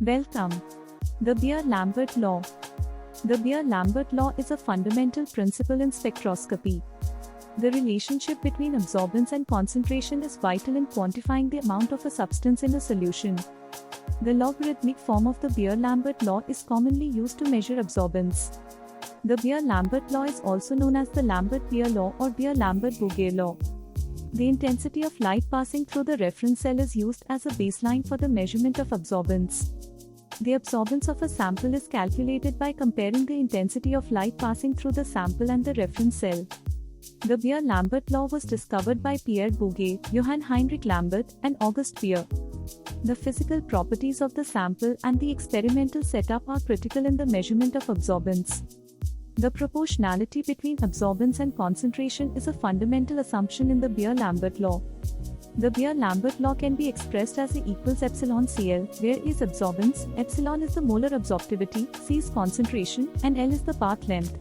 Welcome. The Beer-Lambert Law. The Beer-Lambert Law is a fundamental principle in spectroscopy. The relationship between absorbance and concentration is vital in quantifying the amount of a substance in a solution. The logarithmic form of the Beer-Lambert law is commonly used to measure absorbance. The Beer-Lambert law is also known as the Lambert-Beer law or Beer-Lambert-Bourget law. The intensity of light passing through the reference cell is used as a baseline for the measurement of absorbance. The absorbance of a sample is calculated by comparing the intensity of light passing through the sample and the reference cell. The Beer-Lambert law was discovered by Pierre Bourget, Johann Heinrich Lambert, and Auguste Beer. The physical properties of the sample and the experimental setup are critical in the measurement of absorbance. The proportionality between absorbance and concentration is a fundamental assumption in the Beer-Lambert law. The Beer-Lambert law can be expressed as E equals epsilon Cl, where E is absorbance, epsilon is the molar absorptivity, C is concentration, and L is the path length.